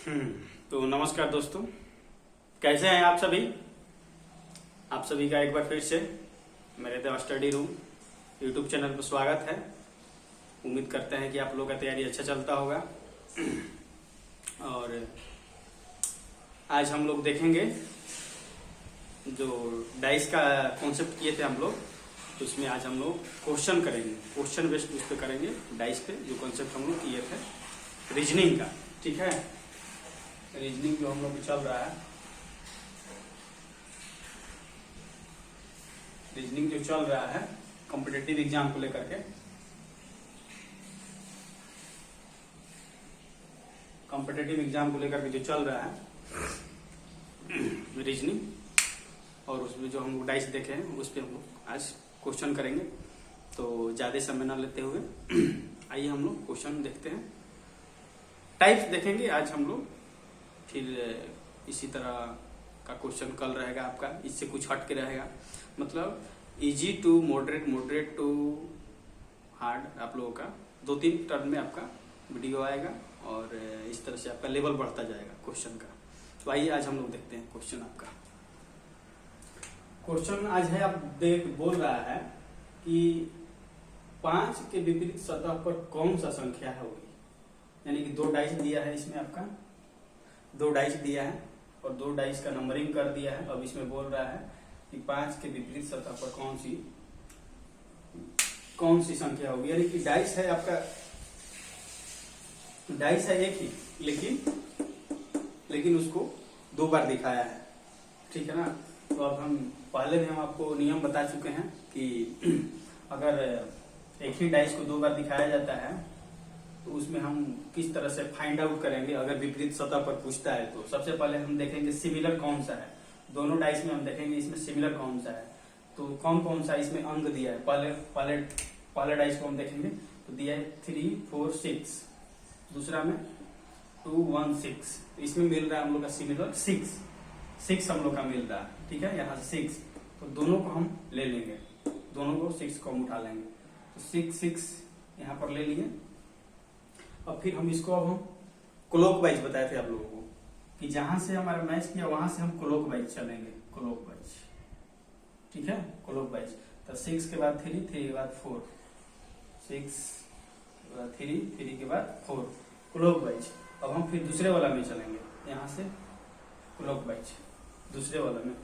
तो नमस्कार दोस्तों, कैसे हैं आप सभी। आप सभी का एक बार फिर से मेरे देव स्टडी रूम यूट्यूब चैनल पर स्वागत है। उम्मीद करते हैं कि आप लोगों का तैयारी अच्छा चलता होगा। और आज हम लोग देखेंगे जो डाइस का कॉन्सेप्ट किए थे हम लोग, तो उसमें आज हम लोग क्वेश्चन करेंगे, क्वेश्चन बेस्ड उस पर करेंगे डाइस पे जो कॉन्सेप्ट हम लोग किए थे रीजनिंग का। ठीक है, रीजनिंग जो हम लोग चल रहा है, रीजनिंग जो चल रहा है कॉम्पिटिटिव एग्जाम को लेकर के, कॉम्पिटिटिव एग्जाम को लेकर के जो चल रहा है रीजनिंग, और उसमें जो हम लोग डाइस देखे हैं उस पर हम लोग आज क्वेश्चन करेंगे। तो ज्यादा समय ना लेते हुए आइए हम लोग क्वेश्चन देखते हैं। टाइप्स देखेंगे आज हम लोग, फिर इसी तरह का क्वेश्चन कल रहेगा आपका, इससे कुछ हट के रहेगा। मतलब easy to moderate, moderate to hard, आप लोगों का 2-3 टर्न में आपका वीडियो आएगा और इस तरह से आपका लेवल बढ़ता जाएगा क्वेश्चन का। तो आइए आज हम लोग देखते हैं क्वेश्चन आपका। क्वेश्चन आज है, आप बोल रहा है कि 5 के विपरीत सतह पर कौन सा संख्या होगी। यानी कि 2 डाइस दिया है, इसमें आपका 2 डाइस दिया है और 2 डाइस का नंबरिंग कर दिया है। अब इसमें बोल रहा है कि 5 के विपरीत सतह पर कौन सी संख्या होगी। यानी कि डाइस है आपका, डाइस है एक ही, लेकिन उसको 2 बार दिखाया है। ठीक है ना। तो अब हम पहले भी हम आपको नियम बता चुके हैं कि अगर एक ही डाइस को 2 बार दिखाया जाता है तो उसमें हम किस तरह से फाइंड आउट करेंगे। अगर विपरीत सतह पर पूछता है तो सबसे पहले हम देखेंगे सिमिलर कौन सा है। दोनों डाइस में हम देखेंगे इसमें सिमिलर कौन सा है, तो कौन सा इसमें अंक दिया है। पहले डाइस को हम देखेंगे तो दिया है 3, 4, 6, दूसरा में 2, 1, 6। तो इसमें मिल रहा है हम लोग का सिमिलर 6 हम लोग का मिल रहा है। ठीक है, यहाँ से 6, तो दोनों को हम ले लेंगे, दोनों को 6 को हम उठा लेंगे। तो 6 यहाँ पर ले लिए। अब फिर हम इसको, अब हम क्लॉकवाइज बताए थे आप लोगों को कि जहां से हमारा मैच किया वहां से हम क्लॉकवाइज चलेंगे, क्लॉकवाइज। ठीक है, क्लॉकवाइज। तो 6 के बाद 3 के बाद 4, 6 के बाद 3 के बाद 4, क्लॉकवाइज। अब हम फिर दूसरे वाला में चलेंगे, यहाँ से क्लॉकवाइज दूसरे वाला में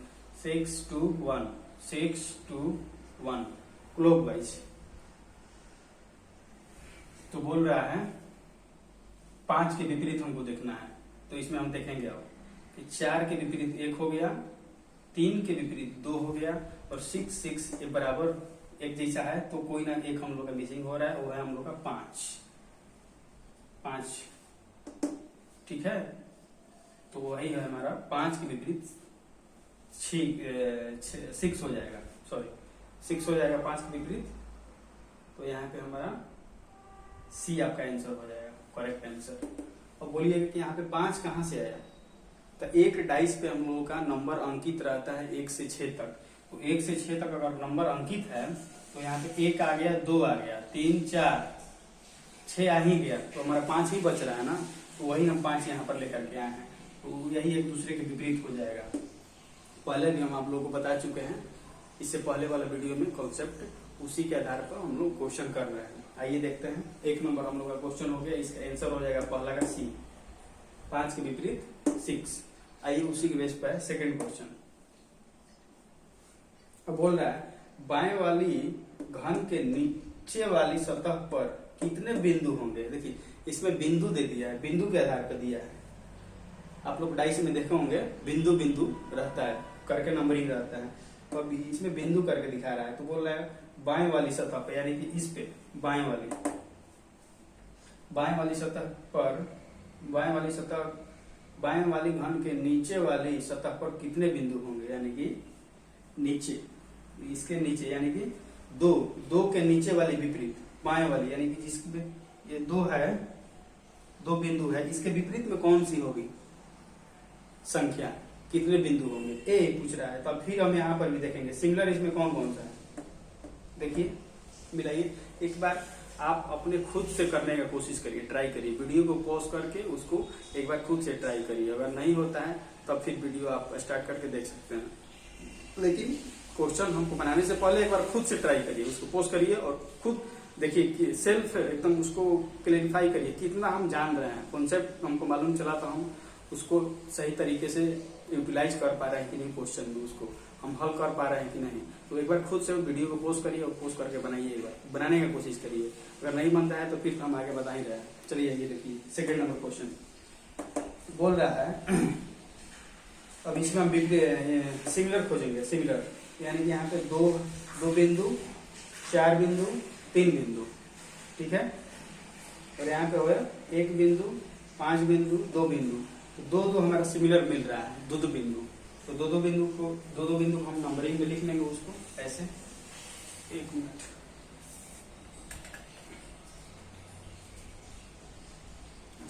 6 to 1, 6 to 1, क्लॉकवाइज। तो बोल रहा है 5 के विपरीत हमको देखना है। तो इसमें हम देखेंगे अब कि 4 के विपरीत 1 हो गया, 3 के विपरीत 2 हो गया, और 6 ये बराबर एक जैसा है, तो कोई ना एक हम लोग का मिसिंग हो रहा है, वो है हम लोग का 5। ठीक है, तो वही है हमारा 5 के विपरीत 6 हो जाएगा, सॉरी 6 हो जाएगा 5 के विपरीत। तो यहाँ पे हमारा सी आपका आंसर हो जाएगा, करेक्ट आंसर। और बोलिएगा कि यहाँ पे 5 कहाँ से आया। तो एक डाइस पे हम लोगों का नंबर अंकित रहता है 1 से 6 तक। तो 1 से 6 तक अगर नंबर अंकित है तो यहाँ पे 1 आ गया, 2 आ गया, 3, 4, 6 आ ही गया, तो हमारा 5 ही बच रहा है ना। तो वही हम 5 यहाँ पर लेकर के आए हैं। तो यही एक दूसरे के विपरीत हो जाएगा। पहले भी हम आप लोगों को बता चुके हैं, इससे पहले वाला वीडियो में कॉन्सेप्ट, उसी के आधार पर हम लोग क्वेश्चन कर रहे हैं। आइए देखते हैं। 1 नंबर हम लोग का क्वेश्चन हो गया, इसका आंसर हो जाएगा पहला का सी, 5 के विपरीत 6। आइए उसी के बेस पर है सेकंड क्वेश्चन। अब बोल रहा है बाएं वाली घन के नीचे वाली सतह पर कितने बिंदु होंगे। देखिए इसमें बिंदु दे दिया है, बिंदु के आधार पर दिया है। आप लोग डाइस में देखे होंगे बिंदु रहता है, करके नंबरिंग रहता है, तो अभी इसमें बिंदु करके दिखा रहा है। तो बोल रहा है बाएं वाली सतह पे, यानी कि इस पे बाएं वाली सतह पर, बाएं वाली घन के नीचे वाली सतह पर कितने बिंदु होंगे। यानी कि नीचे, इसके नीचे, यानी कि 2 के नीचे वाली विपरीत बाएं वाली, यानी कि जिसमें ये 2 है, 2 बिंदु है, इसके विपरीत में कौन सी होगी संख्या, कितने बिंदु होंगे, ए पूछ रहा है। तो फिर हम यहाँ पर भी देखेंगे सिमिलर इसमें कौन सा है। देखिए मिलाइए एक बार, आप अपने खुद से करने का कोशिश करिए, ट्राई करिए, वीडियो को पॉज करके उसको एक बार खुद से ट्राई करिए। अगर नहीं होता है तब फिर वीडियो आप स्टार्ट करके देख सकते हैं, लेकिन क्वेश्चन हमको बनाने से पहले एक बार खुद से ट्राई करिए, उसको पोस्ट करिए और खुद देखिए कि सेल्फ एकदम उसको क्लैरिफाई करिए कितना हम जान रहे हैं, कॉन्सेप्ट हमको मालूम चला तो हम उसको सही तरीके से यूटिलाइज कर पा रहे हैं कि नहीं, क्वेश्चन में उसको हम हल कर पा रहे हैं कि नहीं। तो एक बार खुद से वीडियो को पोस्ट करिए और पोस्ट करके बनाइए, एक बार बनाने की कोशिश करिए। अगर नहीं बनता है तो फिर हम आगे बता ही रहे हैं। चलिए ये देखिए सेकंड नंबर क्वेश्चन बोल रहा है अब इसमें हम सिमिलर खोजेंगे। सिमिलर यानी कि यहाँ पे दो बिंदु, 4 बिंदु, 3 बिंदु, ठीक है। और यहाँ पे हो गया 1 बिंदु, 5 बिंदु, 2 बिंदु। तो दो हमारा सिमिलर मिल रहा है, दो बिंदु। तो दो बिंदु को हम नंबरिंग में लिख लेंगे उसको ऐसे। 1 मिनट,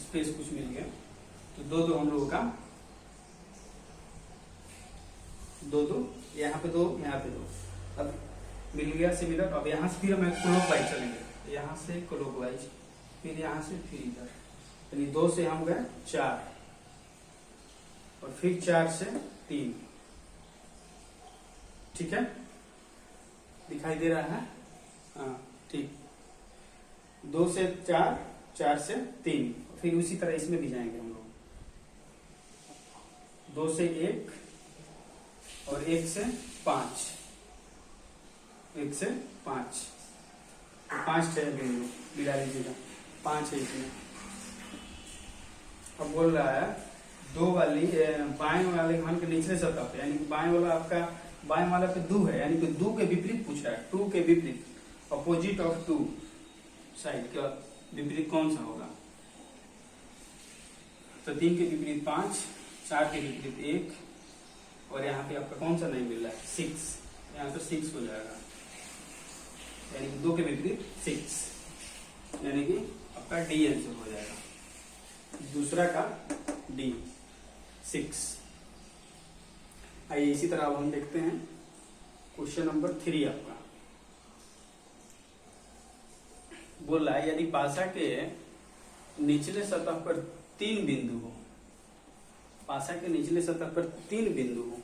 स्पेस कुछ मिल गया। तो दो हम लोगों का दो यहाँ पे 2, यहाँ पे 2, अब मिल गया सिमिलर। अब यहाँ से फिर हमें क्लॉकवाइज चलेंगे, यहाँ से क्लॉकवाइज, फिर यहाँ से फिर इधर, यानी 2 से हम गए 4 और फिर 4 से 3, ठीक है, दिखाई दे रहा है, हाँ ठीक। 2 से 4, 4 से 3, फिर उसी तरह इसमें भी जाएंगे हम लोग। 2 से 1 और 1 से 5, 1 से 5, तो 5 है बिंदु, मिला लीजिएगा 5 है इसमें। अब बोल रहा है 2 वाली बाएं वाले घन के निचले सतह पे, यानी बाएं वाला आपका बाएं वाला पे 2 है, यानी कि 2 के विपरीत पूछ रहा है, 2 के विपरीत, अपोजिट ऑफ 2 साइड का विपरीत कौन सा होगा। तो 3 के विपरीत 5, 4 के विपरीत 1, और यहाँ पे आपका कौन सा नहीं मिल रहा है, 6, यहाँ पे 6 हो जाएगा, यानी कि 2 के विपरीत 6, यानी कि आपका डी आंसर हो जाएगा, दूसरा का डी 6। आइए इसी तरह अब हम देखते हैं क्वेश्चन नंबर 3 आपका। बोल रहा है यदि पासा के निचले सतह पर 3 बिंदु हो, पासा के निचले सतह पर 3 बिंदु हो,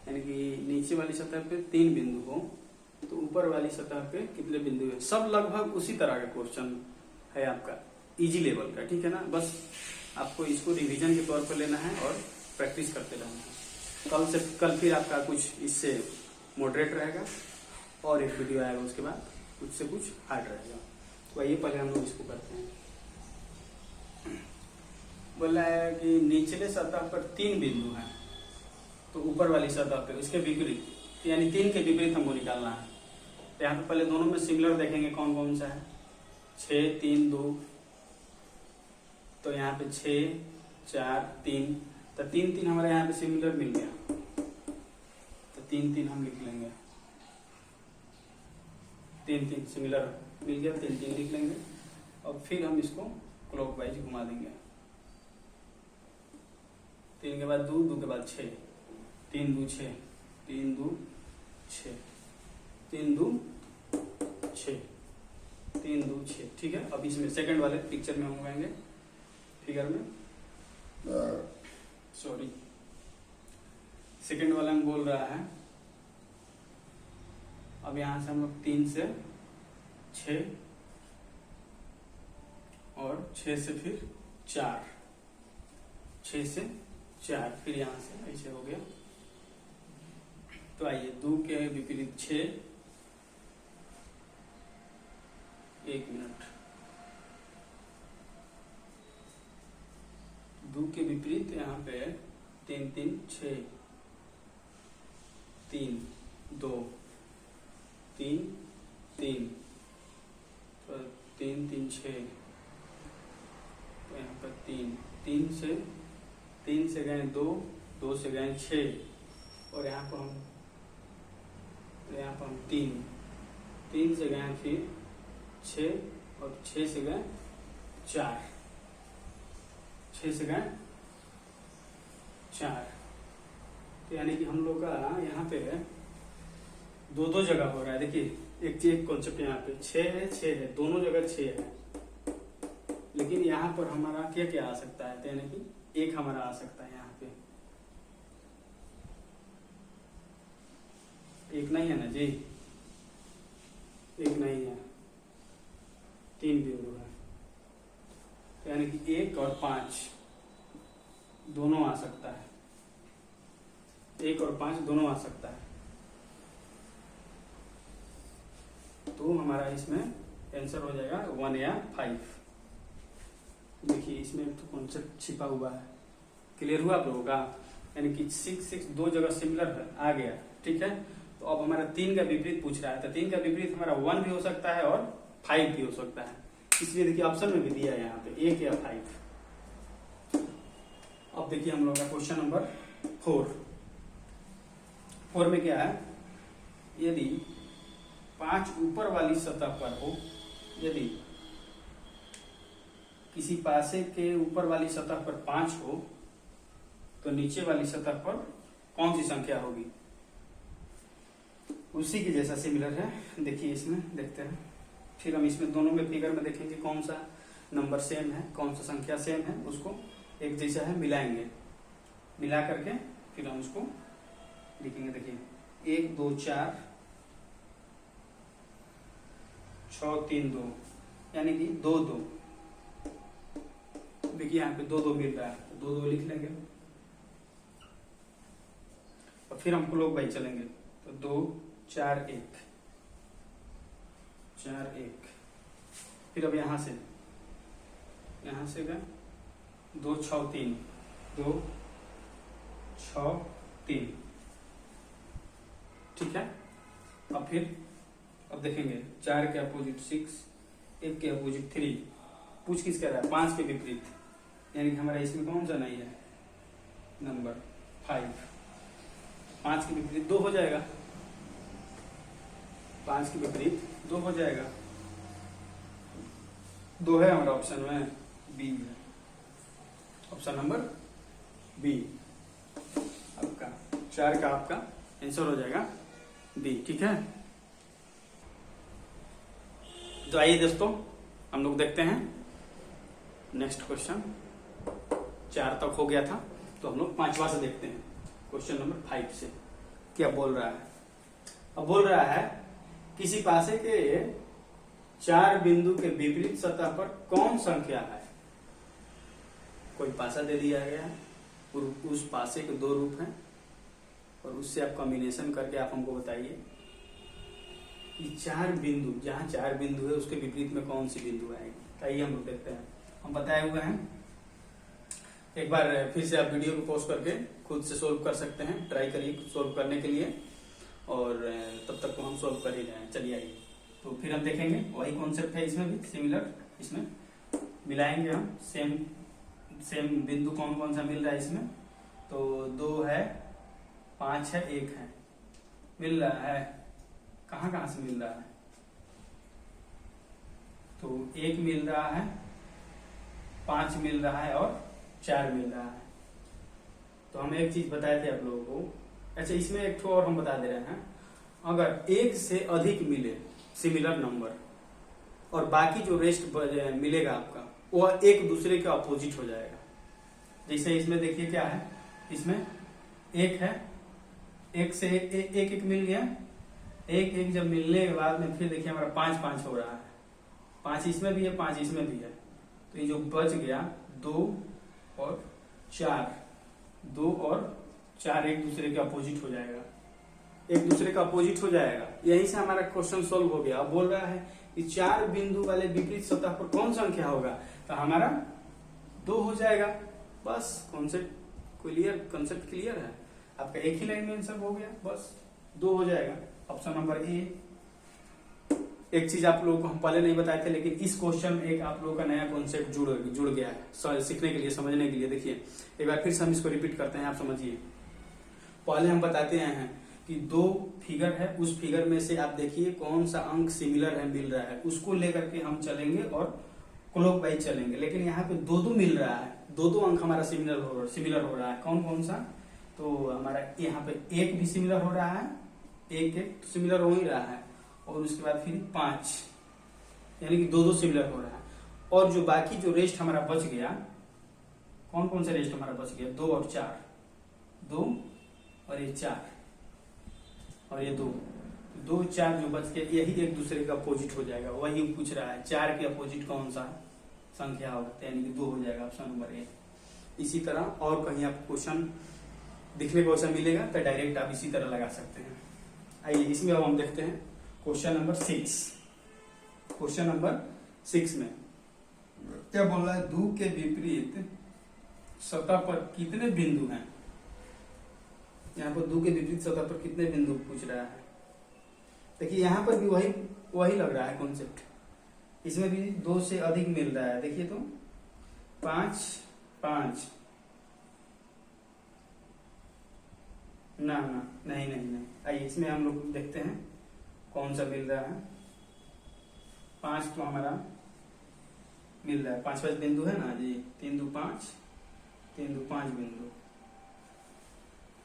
यानी कि नीचे वाली सतह पे 3 बिंदु हो, तो ऊपर वाली सतह पे कितने बिंदु है। सब लगभग उसी तरह का क्वेश्चन है आपका, इजी लेवल का, ठीक है ना। बस आपको इसको रिवीजन के तौर पर लेना है और प्रैक्टिस करते रहना है। कल फिर आपका कुछ इससे मॉडरेट रहेगा और एक वीडियो आएगा उसके बाद कुछ से कुछ हार्ड रहेगा। तो आइए पहले हम लोग इसको करते हैं। बोला है कि निचले सतह पर 3 बिंदु हैं, तो ऊपर वाली सतह पे इसके विपरीत, यानी 3 के विपरीत हमको निकालना है। तो यहाँ पे पहले दोनों में सिमिलर देखेंगे कौन कौन सा है। 6, 3, 2, तो यहाँ पे 6, 4, 3, तो 3, 3 हमारे यहाँ पे सिमिलर मिल गया, तो 3, 3 हम लिख लेंगे। 3, 3 सिमिलर मिल गया, 3, 3 लिख लेंगे। और फिर हम इसको क्लॉकवाइज घुमा देंगे। 3 के बाद 2, 2 के बाद 6, 3, 2, 6, 3, 2, 6, 3, 2, 6, 3, 2, 6, ठीक है। अब इसमें सेकंड वाले पिक्चर में हम आएंगे, फिगर में, सॉरी, सेकंड वाला में बोल रहा है अब यहां से हम लोग 3 से 6 और 6 से फिर 4, 6 से 4, फिर यहां से ऐसे हो गया। तो आइए 2 के विपरीत 6, 1 मिनट, 2 के विपरीत यहाँ पे 3, 3, 6, 3, 2, 3, 3, तो 3, 3, 6, तो यहाँ पर 3 से गए 2, 2 से गए 6, और यहाँ पर हम 3 से गए फिर 6, और 6 से गए 4, 6 से गए 4, तो यानी कि हम लोग का यहाँ पे 2 जगह हो रहा है। देखिए एक कॉन्सेप्ट यहाँ पे 6 है, 6 है, दोनों जगह 6 है, लेकिन यहाँ पर हमारा क्या क्या आ सकता है, यानी कि 1 हमारा आ सकता है। यहाँ पे 1 नहीं है ना जी, 1 नहीं है, 3 बिंदु है, यानी कि 1 और 5 दोनों आ सकता है, 1 और 5 दोनों आ सकता है। तो हमारा इसमें आंसर हो जाएगा 1 या 5। देखिए इसमें तो कॉन्सेप्ट छिपा हुआ है, क्लियर हुआ आप लोगों का, यानी कि 6 दो जगह सिमिलर आ गया, ठीक है। तो अब हमारा 3 का विपरीत पूछ रहा है, तो 3 का विपरीत हमारा 1 भी हो सकता है और 5 भी हो सकता है, इसलिए देखिए ऑप्शन में भी दिया है यहाँ पे 1 या 5। अब देखिए हम लोग का क्वेश्चन नंबर 4 में क्या है, यदि 5 ऊपर वाली सतह पर हो, यदि किसी पासे के ऊपर वाली सतह पर 5 हो तो नीचे वाली सतह पर कौन सी संख्या होगी। उसी के जैसा सिमिलर है, देखिए इसमें देखते हैं, फिर हम इसमें दोनों में फिगर में देखेंगे कौन सा नंबर सेम है, कौन सा संख्या सेम है, उसको एक जैसा है मिलाएंगे, मिला करके फिर हम उसको लिखेंगे। देखिए 1 2 4 6 3 2, यानी कि 2 2, देखिए यहाँ पे 2 2 मिल रहा है, 2 2 लिख लेंगे और फिर हम लोग भाई चलेंगे, तो 2 4 1 4 1, फिर अब यहाँ से गए 2 6 3 2 6 3, ठीक है। अब देखेंगे 4 के अपोजिट 6, 1 के अपोजिट 3, पूछ किस कह रहा है 5 के विपरीत, यानी कि हमारा इसमें कौन सा नहीं है नंबर 5, 5 के विपरीत 2 हो जाएगा, 5 के विपरीत 2 हो जाएगा, 2 है हमारा ऑप्शन में, बी है, ऑप्शन नंबर बी आपका 4 का आपका आंसर हो जाएगा बी, ठीक है। तो आइए दोस्तों हम लोग देखते हैं नेक्स्ट क्वेश्चन, 4 तक हो गया था, तो हम लोग 5वां से देखते हैं, क्वेश्चन नंबर 5 से क्या बोल रहा है। अब बोल रहा है किसी पासे के 4 बिंदु के विपरीत सतह पर कौन संख्या है। कोई पासा दे दिया गया है और उस पासे के 2 रूप हैं और उससे आप कॉम्बिनेशन करके आप हमको बताइए कि 4 बिंदु, जहां 4 बिंदु है उसके विपरीत में कौन सी बिंदु आएगी। आइए हम लोग देखते हैं, हम बताए हुए हैं, एक बार फिर से आप वीडियो को पॉज करके खुद से सोल्व कर सकते हैं, ट्राई करिए सोल्व करने के लिए, और तब तक तो हम सोल्व कर ही रहे हैं। चलिए आइए, तो फिर हम देखेंगे वही कॉन्सेप्ट है, इसमें भी सिमिलर, इसमें मिलाएंगे हम, सेम बिंदु कौन कौन सा मिल रहा है इसमें, तो 2 है 5 है 1 है, मिल रहा है, कहाँ से मिल रहा है, तो 1 मिल रहा है, 5 मिल रहा है और 4 मिल रहा है। तो हम एक चीज बताए थे आप लोगों को, अच्छा इसमें एक ठो और हम बता दे रहे हैं, अगर 1 से अधिक मिले सिमिलर नंबर और बाकी जो रेस्ट मिलेगा आपका वो एक दूसरे के अपोजिट हो जाएगा। जैसे इसमें देखिए क्या है, इसमें 1 है, 1 से 1 मिल गया, 1 जब मिलने के बाद में फिर देखिए हमारा 5 5 हो रहा है, 5 इसमें भी है 5 इसमें भी है, तो ये जो बच गया 2 और 4, 2 और 4 एक दूसरे के अपोजिट हो जाएगा, एक दूसरे का अपोजिट हो जाएगा। यहीं से हमारा क्वेश्चन सोल्व हो गया। अब बोल रहा है कि 4 बिंदु वाले विपरीत सतह पर कौन संख्या होगा, तो हमारा 2 हो जाएगा, बस कॉन्सेप्ट क्लियर है आपका, एक ही लाइन में आंसर हो गया, बस 2 हो जाएगा, ऑप्शन नंबर ए। एक चीज आप लोगों को हम पहले नहीं बताए थे, लेकिन इस क्वेश्चन में एक आप लोगों का नया कॉन्सेप्ट जुड़ गया है सीखने के लिए, समझने के लिए। देखिए एक बार फिर से हम इसको रिपीट करते हैं, आप समझिए। पहले हम बताते हैं कि 2 फिगर है, उस फिगर में से आप देखिए कौन सा अंक सिमिलर है, मिल रहा है, उसको लेकर के हम चलेंगे और क्लॉकवाइज चलेंगे। लेकिन यहाँ पे 2 मिल रहा है, 2 अंक हमारा सिमिलर हो रहा है, कौन कौन सा, तो हमारा यहाँ पे 1 भी सिमिलर हो रहा है, 1 सिमिलर हो ही रहा है, और उसके बाद फिर 5, यानी कि दो दो सिमिलर हो रहा है। और जो बाकी जो रेस्ट हमारा बच गया, कौन कौन सा रेस्ट हमारा बच गया, 2 और 4, 2 और ये 4 और ये 2, 2 4 जो बच गया यही एक दूसरे का अपोजिट हो जाएगा। वही पूछ रहा है 4 के अपोजिट कौन सा संख्या होगा, यानी कि 2 हो जाएगा ऑप्शन नंबर ए। इसी तरह और कहीं आपको क्वेश्चन दिखने को ऐसा मिलेगा तो डायरेक्ट आप इसी तरह लगा सकते हैं। आइए इसमें अब हम देखते हैं क्वेश्चन नंबर 6। क्वेश्चन नंबर 6 में क्या बोल रहा है, धू के विपरीत सतह पर कितने बिंदु हैं। यहाँ पर धू के विपरीत सतह पर कितने बिंदु पूछ रहा है। देखिए यहाँ पर भी वही लग रहा है कॉन्सेप्ट। इसमें भी 2 से अधिक मिल रहा है। देखिए तो 5 5 नहीं। आइए इसमें हम लोग देखते हैं कौन सा मिल रहा है। 5 तो हमारा मिल रहा है, 5 5 बिंदु है ना जी, 3 2 5, 3 2 5 बिंदु।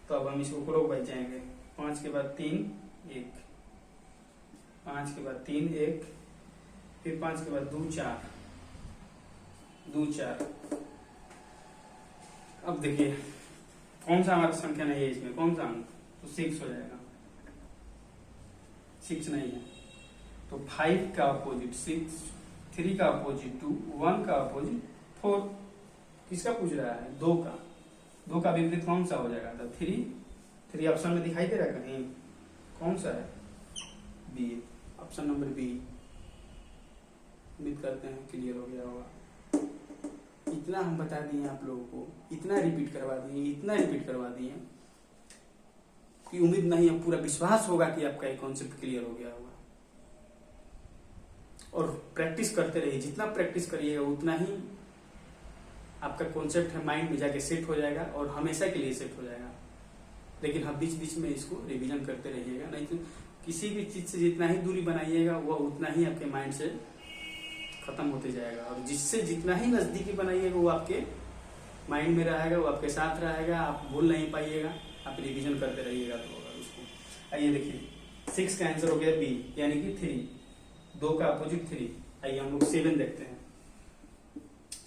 तो अब हम इसको क्लॉकवाइज जाएंगे। 5 के बाद 3 1, 5 के बाद 3 1, फिर 5 के बाद 2 4 2 4। अब देखिए कौन सा हमारा संख्या नहीं है इसमें, कौन सा अंक, तो 6 हो जाएगा। 6 नहीं है तो 5 का अपोजिट 6, 3 का अपोजिट 2, 1 का अपोजिट 4। किसका पूछ रहा है, 2 का। 2 का विपरीत कौन सा हो जाएगा, तो 3 ऑप्शन में दिखाई दे रहा है कहीं, कौन सा है, बी, ऑप्शन नंबर बी। उम्मीद करते हैं क्लियर हो गया होगा। इतना हम बता दिए आप लोगों को, इतना रिपीट करवा दिए कि उम्मीद नहीं है, पूरा विश्वास होगा कि आपका ये कॉन्सेप्ट क्लियर हो गया होगा। और प्रैक्टिस करते रहिए, जितना प्रैक्टिस करिएगा उतना ही आपका कॉन्सेप्ट है माइंड में जाके सेट हो जाएगा और हमेशा के लिए सेट हो जाएगा। लेकिन हम बीच बीच में इसको रिवीजन करते रहिएगा, नहीं तो किसी भी चीज से जितना ही दूरी बनाइएगा वह उतना ही आपके माइंड से खत्म होते जाएगा। और जिससे जितना ही नजदीकी बनाइएगा वो आपके माइंड में रहेगा, वो आपके साथ रहेगा, आप भूल नहीं पाइएगा। आप रिवीजन करते रहिएगा तो होगा उसको। आइए देखिए 6 का आंसर हो गया बी, यानी कि 3, 2 का अपोजिट 3। आइए हम लोग 7 देखते हैं।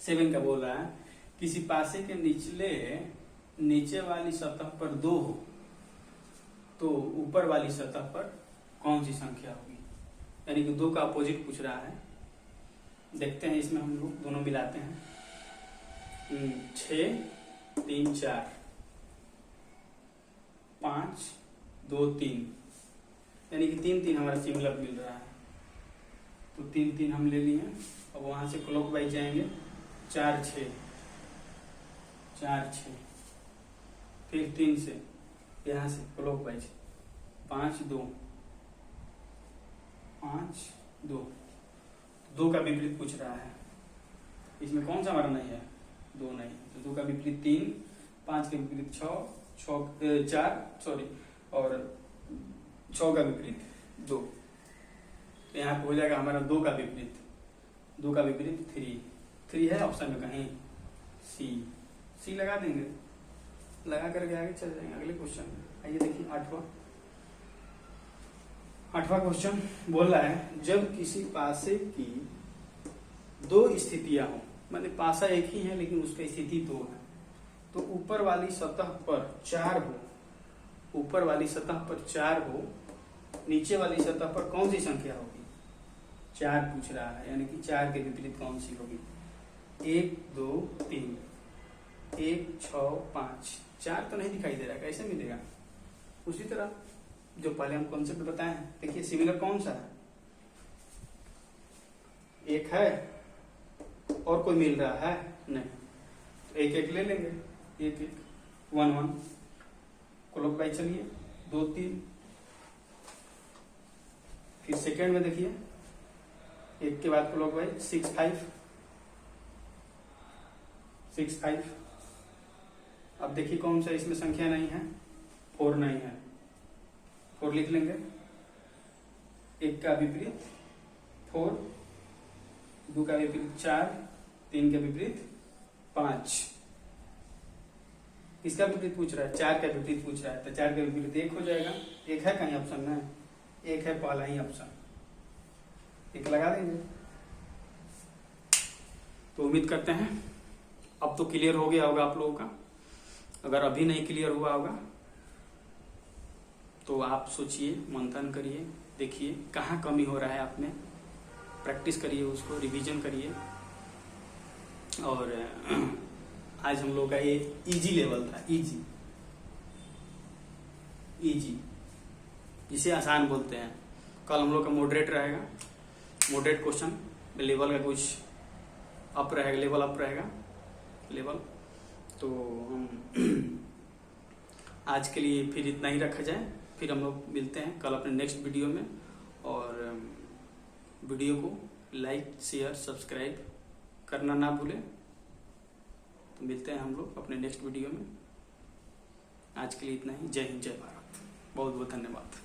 7 का बोल रहा है, किसी पासे के नीचे वाली सतह पर 2 हो तो ऊपर वाली सतह पर कौन सी संख्या होगी, यानी कि 2 का अपोजिट पूछ रहा है। देखते हैं इसमें हम लोग दोनों मिलाते हैं। 6 3 4 5 2 3, यानी कि 3 3 हमारा सिमिलर मिल रहा है। तो 3 3 हम ले लिए। अब वहां से क्लॉकवाइज जाएंगे। 4 6 4 6, फिर 3 से यहां से क्लॉकवाइज 5 2 5 2। 2 का विपरीत पूछ रहा है। इसमें कौन सा हमारा नहीं है, 2 नहीं। तो 2 का विपरीत 3, 5 के विपरीत 4 और 6 का विपरीत 2। तो यहाँ पे हो जाएगा हमारा 2 का विपरीत 3 है ऑप्शन में कहीं, सी लगा देंगे। लगा करके आगे चल जाएंगे अगले क्वेश्चन। आइए देखिए 8वां क्वेश्चन बोल रहा है, जब किसी पासे की 2 स्थितियां हो, माने पासा एक ही है लेकिन उसका स्थिति 2 है, तो ऊपर वाली सतह पर 4 हो, नीचे वाली सतह पर कौन सी संख्या होगी। 4 पूछ रहा है, यानी कि 4 के विपरीत कौन सी होगी। 1 2 3 1 6 5। 4 तो नहीं दिखाई दे रहा, कैसे मिलेगा। उसी तरह जो पहले हम कॉन्सेप्ट बताए हैं, देखिए सिमिलर कौन सा है, 1 है और कोई मिल रहा है नहीं, तो 1 1 ले लेंगे, 1 1 1 1। क्लॉकवाइज चलिए 2 3, फिर सेकेंड में देखिए 1 के बाद क्लॉकवाइज 6 5। अब देखिए कौन सा इसमें संख्या नहीं है, 4 नहीं है, 4 लिख लेंगे। 1 का विपरीत 4, 2 का विपरीत 4, 3 का विपरीत 5। किसका विपरीत पूछ रहा है, 4 का विपरीत पूछ रहा है, तो 4 का विपरीत 1 हो जाएगा। 1 है कहीं ऑप्शन में, 1 है पहला ही ऑप्शन। एक लगा देंगे। तो उम्मीद करते हैं अब तो क्लियर हो गया होगा आप लोगों का। अगर अभी नहीं क्लियर हुआ होगा तो आप सोचिए, मंथन करिए, देखिए कहाँ कमी हो रहा है आप में, प्रैक्टिस करिए, उसको रिवीजन करिए। और आज हम लोग का ये इजी लेवल था, इजी जिसे आसान बोलते हैं। कल हम लोग का मॉडरेट रहेगा, मॉडरेट क्वेश्चन, लेवल का कुछ अप रहेगा, लेवल अप रहेगा लेवल। तो हम आज के लिए फिर इतना ही रखा जाए, फिर हम लोग मिलते हैं कल अपने नेक्स्ट वीडियो में। और वीडियो को लाइक शेयर सब्सक्राइब करना ना भूलें। तो मिलते हैं हम लोग अपने नेक्स्ट वीडियो में। आज के लिए इतना ही। जय हिंद, जय भारत, बहुत बहुत धन्यवाद।